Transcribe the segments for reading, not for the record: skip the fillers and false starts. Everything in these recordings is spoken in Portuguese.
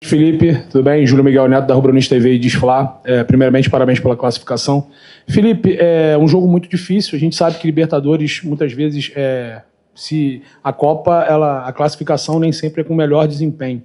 Felipe, tudo bem? Júlio Miguel Neto, da Rubro News TV e Disfla. Primeiramente, parabéns pela classificação. Felipe, é um jogo muito difícil. A gente sabe que Libertadores, muitas vezes, se a Copa, a classificação nem sempre é com o melhor desempenho.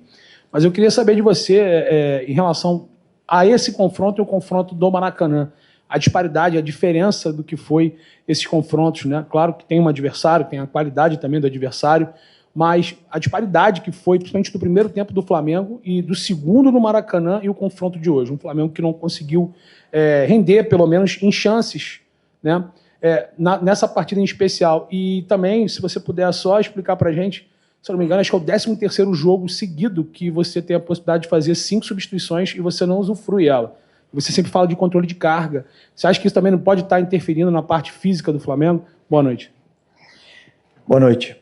Mas eu queria saber de você, em relação a esse confronto e o confronto do Maracanã. A disparidade, a diferença do que foi esses confrontos, né? Claro que tem um adversário, tem a qualidade também do adversário, mas a disparidade que foi, principalmente do primeiro tempo do Flamengo e do segundo no Maracanã e o confronto de hoje. Um Flamengo que não conseguiu render, pelo menos em chances, né? Nessa partida em especial. E também, se você puder só explicar para a gente, se eu não me engano, acho que é o 13º jogo seguido que você tem a possibilidade de fazer 5 substituições e você não usufrui ela. Você sempre fala de controle de carga. Você acha que isso também não pode estar interferindo na parte física do Flamengo? Boa noite. Boa noite.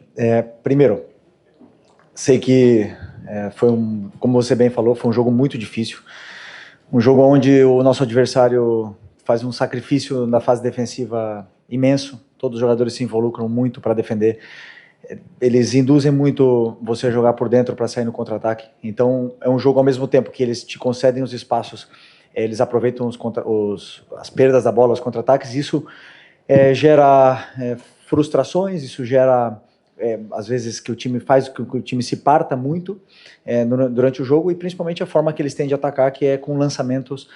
Primeiro, sei que como você bem falou, foi um jogo muito difícil. Um jogo onde o nosso adversário faz um sacrifício na fase defensiva imenso. Todos os jogadores se involucram muito para defender. Eles induzem muito você a jogar por dentro para sair no contra-ataque. Então, é um jogo ao mesmo tempo que eles te concedem os espaços, eles aproveitam as perdas da bola, os contra-ataques. Isso gera frustrações, isso gera às vezes que o time faz que o time se parta muito durante o jogo, e principalmente a forma que eles têm de atacar, que é com lançamentos,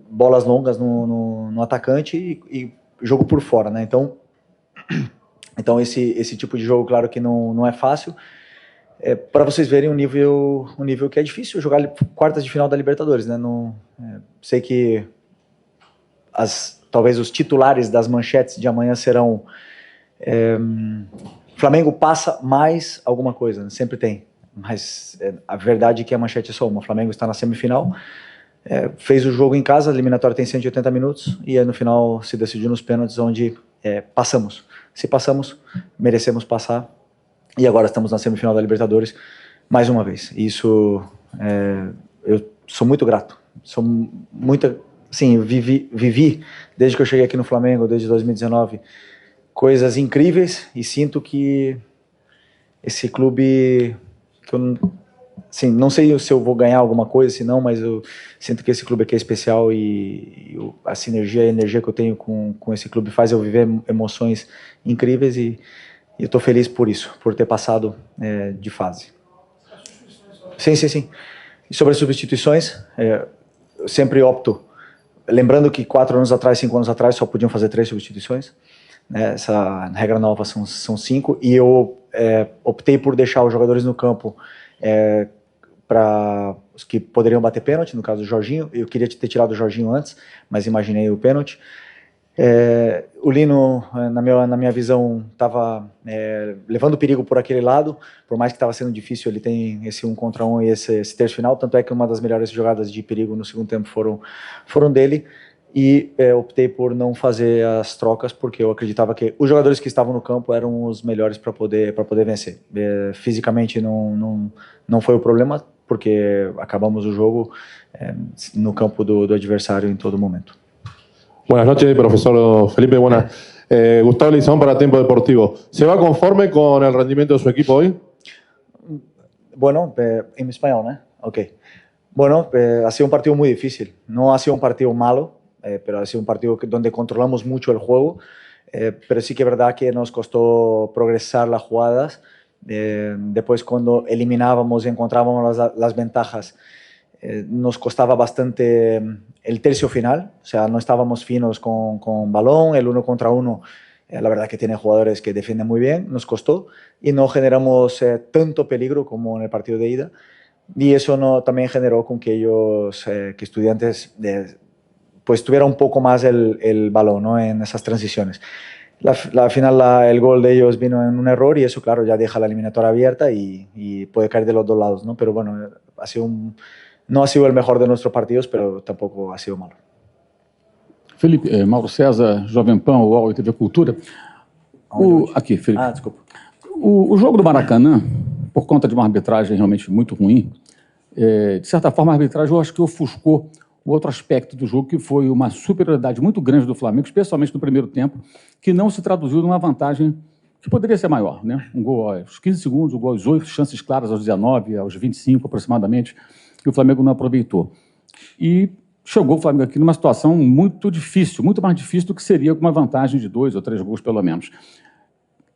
bolas longas no atacante e jogo por fora, né? Então esse tipo de jogo, claro que não é fácil, para vocês verem o nível que é difícil jogar quartas de final da Libertadores, né? Sei que talvez os titulares das manchetes de amanhã serão Flamengo passa mais alguma coisa, né? Sempre tem, mas a verdade é que a manchete é só uma. O Flamengo está na semifinal, fez o jogo em casa, a eliminatória tem 180 minutos, e aí no final se decidiu nos pênaltis, onde passamos. Se passamos, merecemos passar, e agora estamos na semifinal da Libertadores mais uma vez. Isso, eu sou muito grato, sim, vivi desde que eu cheguei aqui no Flamengo, desde 2019, coisas incríveis, e sinto que esse clube, que eu não sei se eu vou ganhar alguma coisa, se não, mas eu sinto que esse clube aqui é especial, e a sinergia e a energia que eu tenho com esse clube faz eu viver emoções incríveis, e eu estou feliz por isso, por ter passado de fase. Sim. E sobre as substituições, eu sempre opto, lembrando que 4 anos atrás, 5 anos atrás, só podiam fazer 3 substituições, né? Essa regra nova são 5, e eu optei por deixar os jogadores no campo para os que poderiam bater pênalti, no caso do Jorginho. Eu queria ter tirado o Jorginho antes, mas imaginei o pênalti. O Lino, na minha visão, estava levando perigo por aquele lado, por mais que estava sendo difícil. Ele tem esse 1 contra 1 e esse terço final, tanto é que uma das melhores jogadas de perigo no segundo tempo foram dele, e optei por não fazer as trocas, porque eu acreditava que os jogadores que estavam no campo eram os melhores para poder vencer. Fisicamente não foi o problema, porque acabamos o jogo no campo do adversário em todo momento. Buenas noches, profesor Felipe. Gustavo Leizón para Tempo Deportivo. ¿Se va conforme con el rendimiento de su equipo hoy? Bueno, en español, ¿no? Ok. Bueno, ha sido un partido muy difícil. No ha sido un partido malo, pero ha sido un partido donde controlamos mucho el juego. Pero sí que es verdad que nos costó progresar las jugadas. Después, cuando eliminábamos y encontrábamos las ventajas, nos costaba bastante el tercio final, o sea, no estábamos finos con balón, el 1 contra 1, la verdad que tiene jugadores que defienden muy bien, nos costó, y no generamos tanto peligro como en el partido de ida, y eso también generó con que ellos, que Estudiantes, pues tuviera un poco más el balón, ¿no? En esas transiciones. Al final el gol de ellos vino en un error, y eso, claro, ya deja la eliminatoria abierta y puede caer de los dos lados, ¿no? Pero bueno, no ha sido el mejor de nuestros partidos, pero tampoco ha sido malo. Felipe, Mauro César, Jovem Pan, UOL e TV Cultura. Aqui, Felipe. Desculpa. O jogo do Maracanã, por conta de uma arbitragem realmente muito ruim, de certa forma a arbitragem eu acho que ofuscou o outro aspecto do jogo, que foi uma superioridade muito grande do Flamengo, especialmente no primeiro tempo, que não se traduziu numa vantagem que poderia ser maior, né? Um gol aos 15 segundos, um gol aos 8, chances claras aos 19, aos 25 aproximadamente, que o Flamengo não aproveitou. E chegou o Flamengo aqui numa situação muito difícil, muito mais difícil do que seria com uma vantagem de 2 ou 3 gols, pelo menos.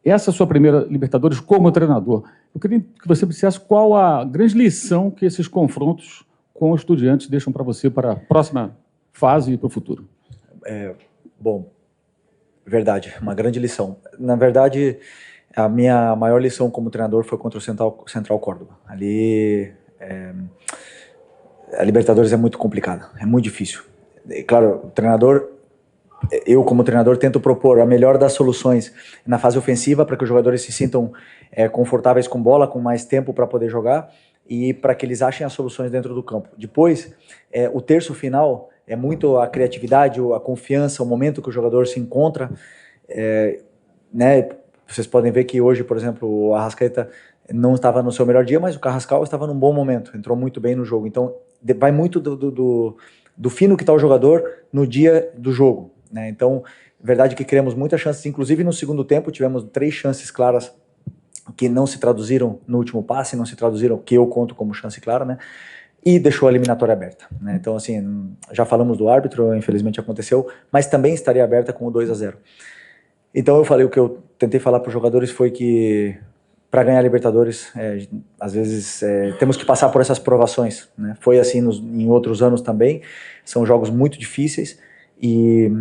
Essa é a sua primeira Libertadores como treinador. Eu queria que você dissesse qual a grande lição que esses confrontos com os Estudiantes deixam para você para a próxima fase e para o futuro. Bom, verdade, uma grande lição. Na verdade, a minha maior lição como treinador foi contra o Central Córdoba. Ali, a Libertadores é muito complicada, é muito difícil. E, claro, o treinador, eu como treinador tento propor a melhor das soluções na fase ofensiva para que os jogadores se sintam confortáveis com bola, com mais tempo para poder jogar e para que eles achem as soluções dentro do campo. Depois, o terço final é muito a criatividade, a confiança, o momento que o jogador se encontra. Né? Vocês podem ver que hoje, por exemplo, o Arrascaeta não estava no seu melhor dia, mas o Carrascal estava num bom momento, entrou muito bem no jogo. Então, vai muito do fino que está o jogador no dia do jogo. Né? Então, verdade que criamos muitas chances, inclusive no segundo tempo tivemos 3 chances claras que não se traduziram no último passe, não se traduziram, que eu conto como chance clara, né? E deixou a eliminatória aberta. Né? Então, assim, já falamos do árbitro, infelizmente aconteceu, mas também estaria aberta com o 2-0. Então eu falei, o que eu tentei falar para os jogadores foi que para ganhar a Libertadores, às vezes temos que passar por essas provações. Né? Foi assim em outros anos também, são jogos muito difíceis e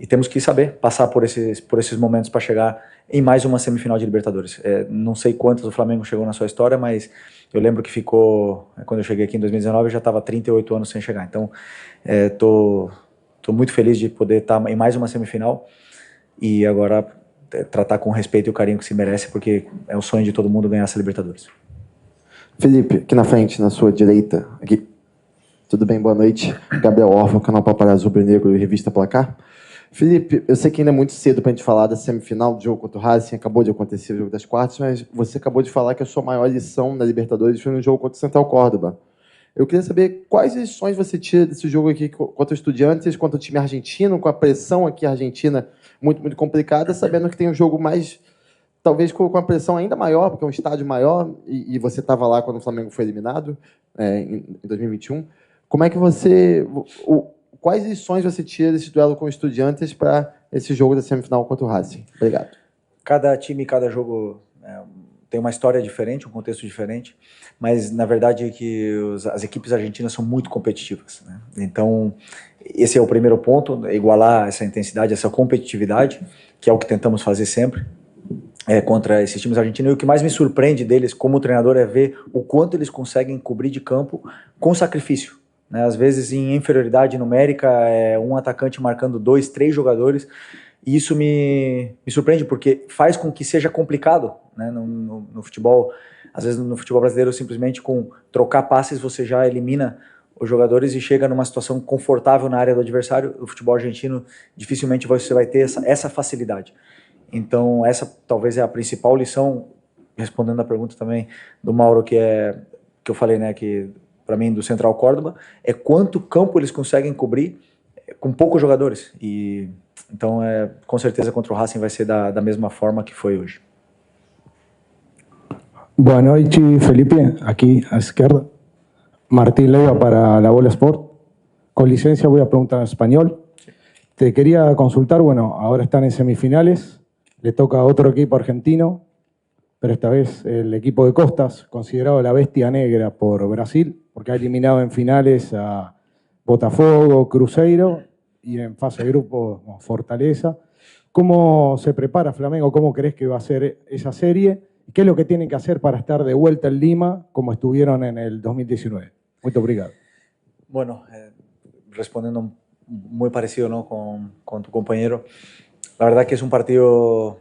temos que saber passar por esses momentos para chegar em mais uma semifinal de Libertadores. Não sei quantas o Flamengo chegou na sua história, mas eu lembro que ficou, quando eu cheguei aqui em 2019, eu já estava 38 anos sem chegar. Então, tô muito feliz de poder estar em mais uma semifinal e agora tratar com o respeito e o carinho que se merece, porque é o sonho de todo mundo ganhar essa Libertadores. Felipe, aqui na frente, na sua direita, aqui. Tudo bem? Boa noite. Gabriel Orfa, canal Paparazzo Rubro Negro e Revista Placar. Felipe, eu sei que ainda é muito cedo para a gente falar da semifinal do jogo contra o Racing, acabou de acontecer o jogo das quartas, mas você acabou de falar que a sua maior lição na Libertadores foi no jogo contra o Central Córdoba. Eu queria saber quais lições você tira desse jogo aqui contra o Estudiantes, contra o time argentino, com a pressão aqui argentina muito, muito complicada, sabendo que tem um jogo mais, talvez com a pressão ainda maior, porque é um estádio maior, e você estava lá quando o Flamengo foi eliminado, em 2021. Como é que você... Quais lições você tira desse duelo com o Estudiantes para esse jogo da semifinal contra o Racing? Obrigado. Cada time, cada jogo tem uma história diferente, um contexto diferente, mas na verdade é que as equipes argentinas são muito competitivas. Né? Então, esse é o primeiro ponto, igualar essa intensidade, essa competitividade, que é o que tentamos fazer sempre contra esses times argentinos. E o que mais me surpreende deles como treinador é ver o quanto eles conseguem cobrir de campo com sacrifício. Né? Às vezes em inferioridade numérica, um atacante marcando 2, 3 jogadores, e isso me surpreende, porque faz com que seja complicado. Né? No futebol, às vezes no futebol brasileiro, simplesmente com trocar passes você já elimina os jogadores e chega numa situação confortável na área do adversário. O futebol argentino, dificilmente você vai ter essa facilidade. Então essa talvez é a principal lição, respondendo a pergunta também do Mauro, que eu falei, né, que para mim, do Central Córdoba, é quanto campo eles conseguem cobrir com poucos jogadores. E então, com certeza, contra o Racing vai ser da mesma forma que foi hoje. Boa noite, Felipe. Aqui à esquerda. Martín Leiva para La Bola Sport. Con licencia voy a preguntar en español. Te quería consultar, bueno, ahora están en semifinales, le toca a otro equipo argentino, pero esta vez el equipo de Costas, considerado la bestia negra por Brasil, porque ha eliminado en finales a Botafogo, Cruzeiro y en fase de grupo Fortaleza. ¿Cómo se prepara Flamengo? ¿Cómo crees que va a ser esa serie? ¿Qué es lo que tienen que hacer para estar de vuelta en Lima como estuvieron en el 2019? Muito obrigado. Bueno, respondiendo muy parecido, ¿no? con tu compañero, la verdad que es un partido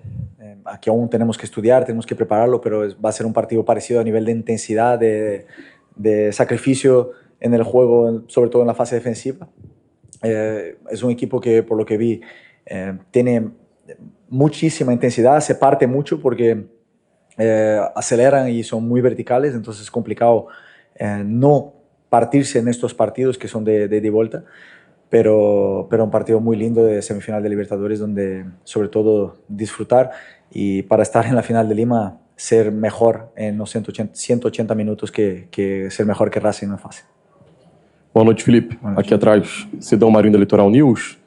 que aún tenemos que estudiar, tenemos que prepararlo, pero va a ser un partido parecido a nivel de intensidad, de sacrificio en el juego, sobre todo en la fase defensiva. Es un equipo que, por lo que vi, tiene muchísima intensidad, se parte mucho porque aceleran y son muy verticales, entonces es complicado no partirse en estos partidos que son de vuelta. pero un partido muy lindo de semifinal de Libertadores donde sobre todo disfrutar y para estar en la final de Lima ser mejor en los 180 minutos que ser mejor que Racing no é fácil. Boa noite, Felipe. Aqui atrás, Cidão Marinho da Litoral News.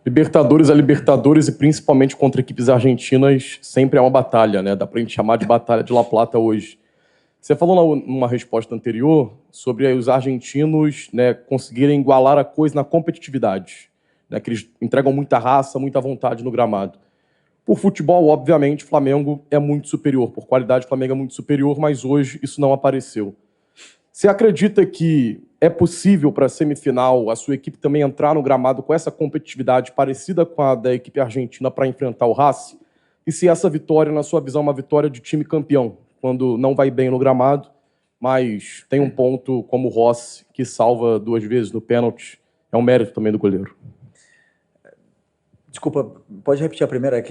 Libertadores a Libertadores e principalmente contra equipes argentinas sempre é uma batalha, né? Dá pra gente chamar de batalha de La Plata hoje. Você falou numa resposta anterior sobre os argentinos, né, conseguirem igualar a coisa na competitividade, né, que eles entregam muita raça, muita vontade no gramado. Por futebol, obviamente, o Flamengo é muito superior. Por qualidade, o Flamengo é muito superior, mas hoje isso não apareceu. Você acredita que é possível para a semifinal a sua equipe também entrar no gramado com essa competitividade parecida com a da equipe argentina para enfrentar o Racing? E se essa vitória, na sua visão, é uma vitória de time campeão, quando não vai bem no gramado, mas tem um ponto como o Rossi, que salva 2 vezes no pênalti, é um mérito também do goleiro. Desculpa, pode repetir a primeira?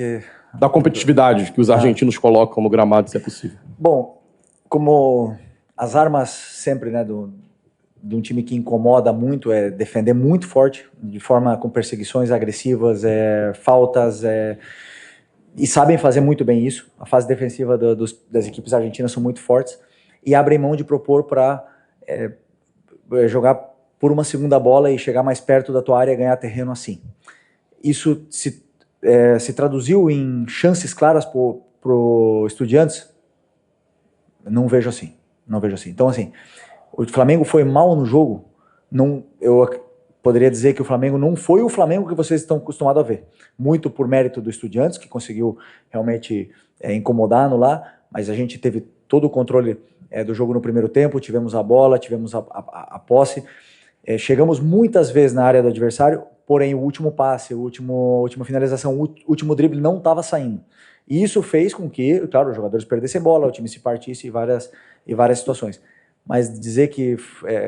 Da competitividade que os argentinos colocam no gramado, se é possível. Bom, como as armas sempre, né, de um time que incomoda muito é defender muito forte, de forma com perseguições agressivas, faltas, e sabem fazer muito bem isso. A fase defensiva das equipes argentinas são muito fortes e abrem mão de propor para jogar por uma segunda bola e chegar mais perto da tua área e ganhar terreno assim. Isso se traduziu em chances claras pro Estudiantes? Não vejo assim. Então, assim, o Flamengo foi mal no jogo. Eu poderia dizer que o Flamengo não foi o Flamengo que vocês estão acostumados a ver. Muito por mérito do Estudiantes, que conseguiu realmente incomodar, anular, mas a gente teve todo o controle do jogo no primeiro tempo, tivemos a bola, tivemos a posse, chegamos muitas vezes na área do adversário, porém o último passe, a última finalização, o último drible não estava saindo. E isso fez com que, claro, os jogadores perdessem bola, o time se partisse em várias situações. Mas dizer que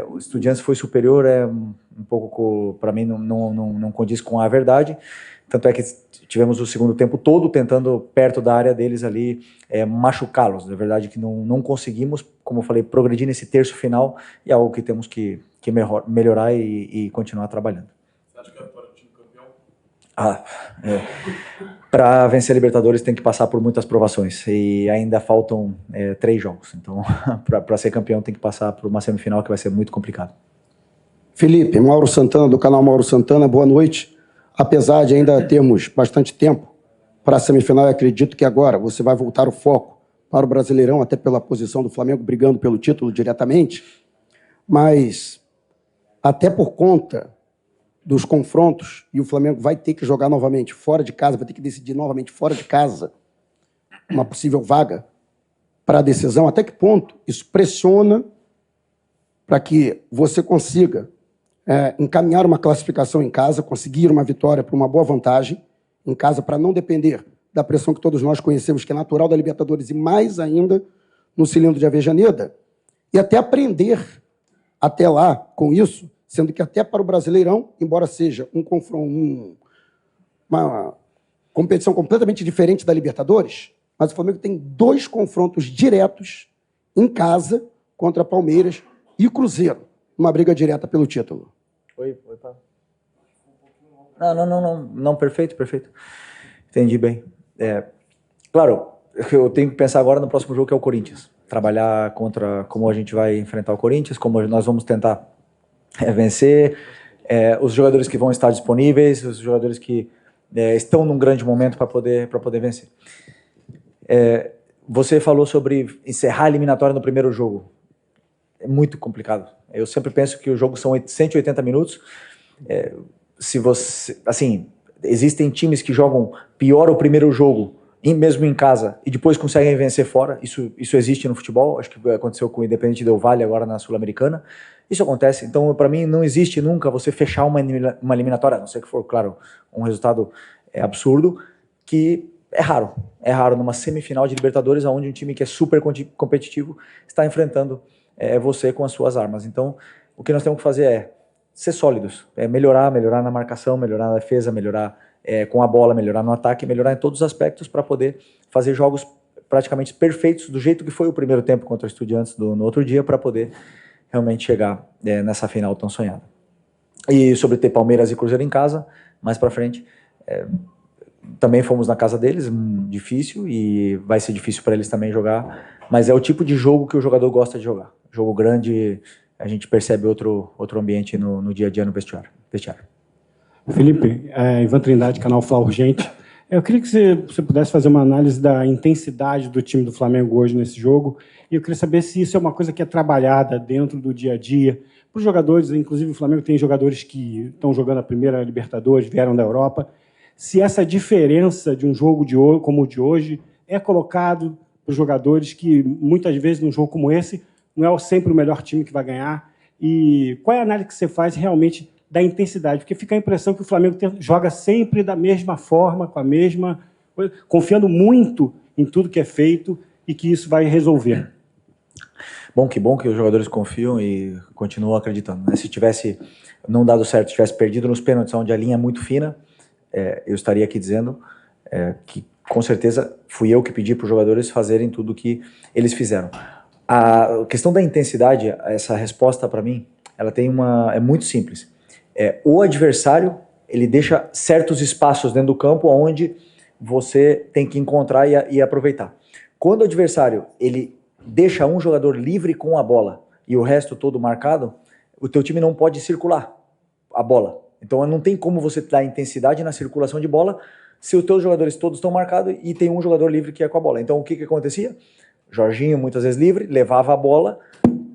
o Estudiantes foi superior é um pouco, para mim, não condiz com a verdade. Tanto é que tivemos o segundo tempo todo tentando, perto da área deles ali, machucá-los. Na verdade que não conseguimos, como eu falei, progredir nesse terço final, e é algo que temos que melhorar e continuar trabalhando. Você acha que é a vitória do time campeão? Para vencer a Libertadores tem que passar por muitas provações e ainda faltam 3 jogos. Então, para ser campeão tem que passar por uma semifinal que vai ser muito complicado. Felipe, Mauro Santana, do canal Mauro Santana, boa noite. Apesar de ainda termos bastante tempo para a semifinal, eu acredito que agora você vai voltar o foco para o Brasileirão, até pela posição do Flamengo brigando pelo título diretamente, mas até por conta dos confrontos, e o Flamengo vai ter que jogar novamente fora de casa, vai ter que decidir novamente fora de casa uma possível vaga para a decisão, até que ponto isso pressiona para que você consiga encaminhar uma classificação em casa, conseguir uma vitória por uma boa vantagem em casa, para não depender da pressão que todos nós conhecemos, que é natural da Libertadores, e mais ainda no cilindro de Avejaneda, e até aprender até lá com isso, sendo que até para o Brasileirão, embora seja um confronto, uma competição completamente diferente da Libertadores, mas o Flamengo tem 2 confrontos diretos em casa contra Palmeiras e Cruzeiro, uma briga direta pelo título. Oi, Paulo. Não, perfeito. Entendi bem. Claro, eu tenho que pensar agora no próximo jogo, que é o Corinthians. Trabalhar como a gente vai enfrentar o Corinthians, como nós vamos tentar vencer, os jogadores que vão estar disponíveis, os jogadores que estão num grande momento para poder vencer. Você falou sobre encerrar a eliminatória no primeiro jogo. É muito complicado. Eu sempre penso que o jogo são 180 minutos. Se você, assim, existem times que jogam pior o primeiro jogo, mesmo em casa, e depois conseguem vencer fora. Isso existe no futebol. Acho que aconteceu com o Independente Del Valle agora na Sul-Americana. Isso acontece. Então, para mim, não existe nunca você fechar uma eliminatória, a não ser que for, claro, um resultado absurdo, que é raro. É raro numa semifinal de Libertadores, onde um time que é super competitivo está enfrentando você com as suas armas. Então, o que nós temos que fazer é ser sólidos, melhorar na marcação, melhorar na defesa, melhorar com a bola, melhorar no ataque, melhorar em todos os aspectos para poder fazer jogos praticamente perfeitos, do jeito que foi o primeiro tempo contra o Estudiantes no outro dia, para poder realmente chegar nessa final tão sonhada. E sobre ter Palmeiras e Cruzeiro em casa, mais para frente, também fomos na casa deles, difícil, e vai ser difícil para eles também jogar, mas é o tipo de jogo que o jogador gosta de jogar. Jogo grande, a gente percebe outro ambiente no dia a dia no vestiário. Felipe, Ivan Trindade, canal Fla Urgente. Eu queria que você pudesse fazer uma análise da intensidade do time do Flamengo hoje nesse jogo, e eu queria saber se isso é uma coisa que é trabalhada dentro do dia a dia, para os jogadores, inclusive o Flamengo tem jogadores que estão jogando a primeira Libertadores, vieram da Europa, se essa diferença de um jogo como o de hoje é colocado para os jogadores que, muitas vezes, num jogo como esse, não é sempre o melhor time que vai ganhar, e qual é a análise que você faz realmente da intensidade? Porque fica a impressão que o Flamengo joga sempre da mesma forma, com a mesma coisa, confiando muito em tudo que é feito e que isso vai resolver. Que bom que os jogadores confiam e continuam acreditando, né? Se tivesse não dado certo, tivesse perdido nos pênaltis, onde a linha é muito fina, eu estaria aqui dizendo que, com certeza, fui eu que pedi para os jogadores fazerem tudo o que eles fizeram. A questão da intensidade, essa resposta para mim, ela é muito simples. O adversário, ele deixa certos espaços dentro do campo onde você tem que encontrar e aproveitar. Quando o adversário, ele deixa um jogador livre com a bola e o resto todo marcado, o teu time não pode circular a bola. Então não tem como você dar intensidade na circulação de bola se os teus jogadores todos estão marcados e tem um jogador livre que é com a bola. Então o que acontecia? Jorginho, muitas vezes livre, levava a bola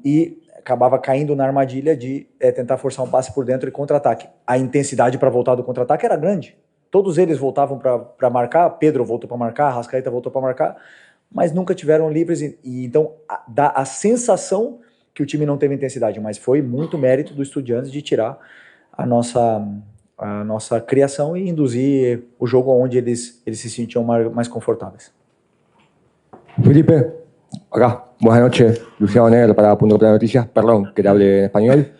e acabava caindo na armadilha de tentar forçar um passe por dentro e contra-ataque. A intensidade para voltar do contra-ataque era grande. Todos eles voltavam para marcar, Pedro voltou para marcar, Arrascaeta voltou para marcar, mas nunca tiveram livres, e então dá a sensação que o time não teve intensidade, mas foi muito mérito do Estudiantes de tirar a nossa criação e induzir o jogo onde eles se sentiam mais confortáveis. Felipe, acá, buenas noches, Luciano Negro para Punto de Noticias, perdón que te hable en español.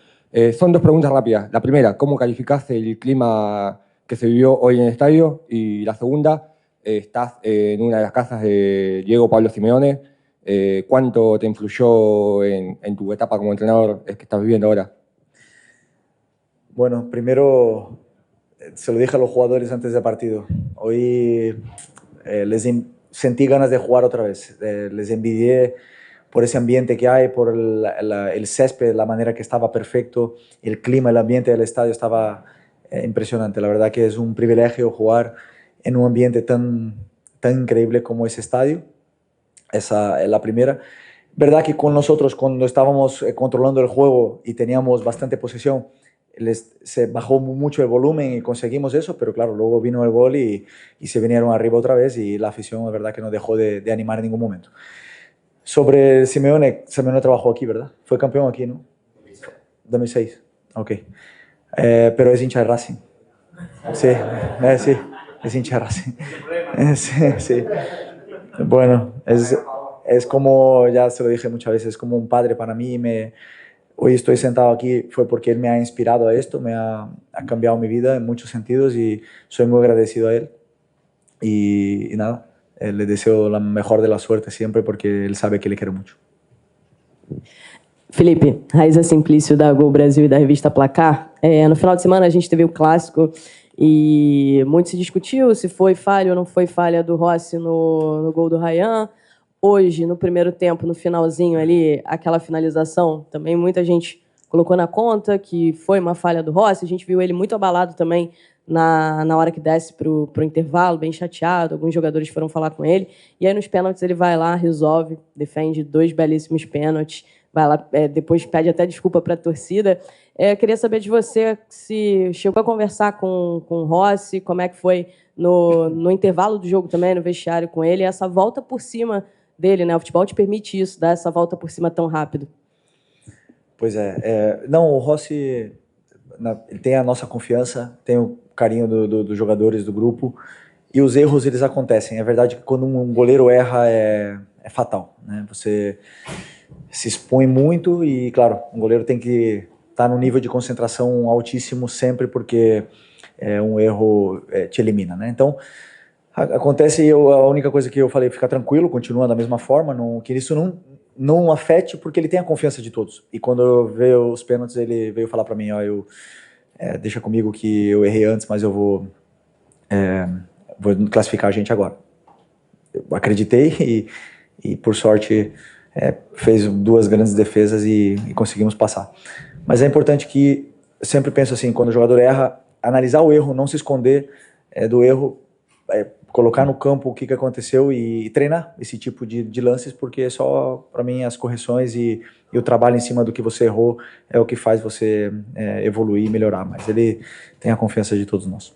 Son dos preguntas rápidas. La primera, ¿cómo calificás el clima que se vivió hoy en el estadio? Y la segunda, estás en una de las casas de Diego Pablo Simeone. ¿Cuánto te influyó en tu etapa como entrenador que estás viviendo ahora? Bueno, primero se lo dije a los jugadores antes del partido. Hoy sentí ganas de jugar otra vez. Les envidié por ese ambiente que hay, por el césped, la manera que estaba perfecto, el clima, el ambiente del estadio estaba impresionante. La verdad que es un privilegio jugar en un ambiente tan increíble como ese estadio. Esa es la primera. Verdad que con nosotros, cuando estábamos controlando el juego y teníamos bastante posesión, se bajó mucho el volumen y conseguimos eso, pero claro, luego vino el gol y se vinieron arriba otra vez y la afición, la verdad que no dejó de animar en ningún momento. Sobre Simeone trabajó aquí, ¿verdad? Fue campeón aquí, ¿no? 2006. Ok. Pero es hincha de Racing. Sí, sí, es hincha de Racing. Sí. Bueno, es como, ya se lo dije muchas veces, es como un padre para mí. Hoy estoy sentado aquí fue porque él me ha inspirado a esto, me ha cambiado mi vida en muchos sentidos y soy muy agradecido a él. Y nada, le deseo la mejor de la suerte siempre porque él sabe que le quiero mucho. Felipe, Raíza Simplício da Gol Brasil e da revista Placar. No final de semana a gente teve o clássico e muito se discutiu se foi falha ou não foi falha do Rossi no gol do Ryan. Hoje, no primeiro tempo, no finalzinho ali, aquela finalização, também muita gente colocou na conta que foi uma falha do Rossi. A gente viu ele muito abalado também na hora que desce para o intervalo, bem chateado. Alguns jogadores foram falar com ele. E aí, nos pênaltis, ele vai lá, resolve, defende 2 belíssimos pênaltis. Vai lá, depois pede até desculpa para a torcida. Queria saber de você se chegou a conversar com o Rossi, como é que foi no intervalo do jogo também, no vestiário com ele, essa volta por cima dele, né? O futebol te permite isso, dar essa volta por cima tão rápido. Pois não, o Rossi ele tem a nossa confiança, tem o carinho dos jogadores do grupo e os erros eles acontecem. É verdade que quando um goleiro erra é fatal, né? Você se expõe muito e, claro, um goleiro tem que estar num nível de concentração altíssimo sempre porque um erro te elimina, né? Então acontece, a única coisa que eu falei, ficar tranquilo, continua da mesma forma, que isso não afete, porque ele tem a confiança de todos. E quando eu veio os pênaltis, ele veio falar para mim, deixa comigo que eu errei antes, mas eu vou classificar a gente agora. Eu acreditei e por sorte, fez 2 grandes defesas e conseguimos passar. Mas é importante que, eu sempre penso assim, quando o jogador erra, analisar o erro, não se esconder do erro, colocar no campo o que aconteceu e treinar esse tipo de lances, porque só, para mim, as correções e o trabalho em cima do que você errou é o que faz você evoluir e melhorar. Mas ele tem a confiança de todos nós.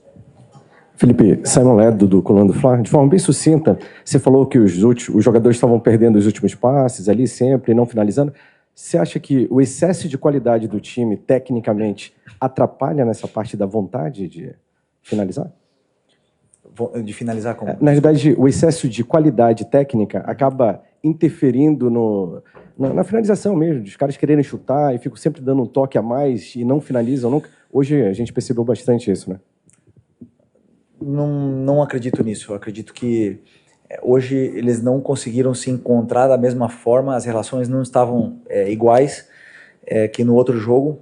Felipe, Simon Ledo, do Coluna do Fla, de forma bem sucinta, você falou que os jogadores estavam perdendo os últimos passes ali sempre, não finalizando. Você acha que o excesso de qualidade do time, tecnicamente, atrapalha nessa parte da vontade de finalizar? De finalizar como? Na verdade, o excesso de qualidade técnica acaba interferindo na finalização mesmo, dos caras quererem chutar e ficam sempre dando um toque a mais e não finalizam nunca. Hoje a gente percebeu bastante isso, né? Não acredito nisso. Eu acredito que hoje eles não conseguiram se encontrar da mesma forma, as relações não estavam iguais que no outro jogo.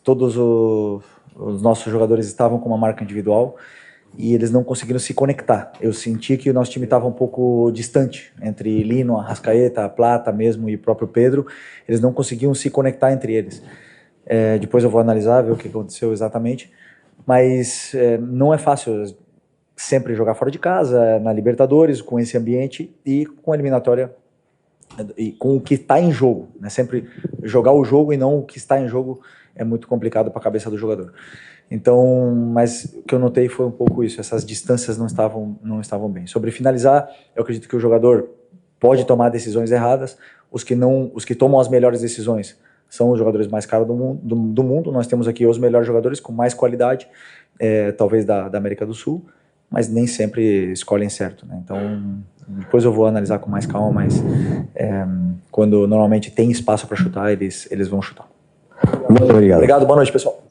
Todos os nossos jogadores estavam com uma marca individual e eles não conseguiram se conectar. Eu senti que o nosso time estava um pouco distante, entre Lino, Arrascaeta, Plata mesmo e o próprio Pedro. Eles não conseguiam se conectar entre eles. Depois eu vou analisar, ver o que aconteceu exatamente. Mas não é fácil sempre jogar fora de casa, na Libertadores, com esse ambiente e com a eliminatória e com o que está em jogo, né? Sempre jogar o jogo e não o que está em jogo é muito complicado para a cabeça do jogador. Então, mas o que eu notei foi um pouco isso, essas distâncias não estavam bem. Sobre finalizar, eu acredito que o jogador pode tomar decisões erradas, os que tomam as melhores decisões são os jogadores mais caros do mundo. Nós temos aqui os melhores jogadores com mais qualidade, talvez da América do Sul, mas nem sempre escolhem certo, né? Então, depois eu vou analisar com mais calma, mas quando normalmente tem espaço para chutar, eles vão chutar. Muito obrigado. Obrigado, boa noite, pessoal.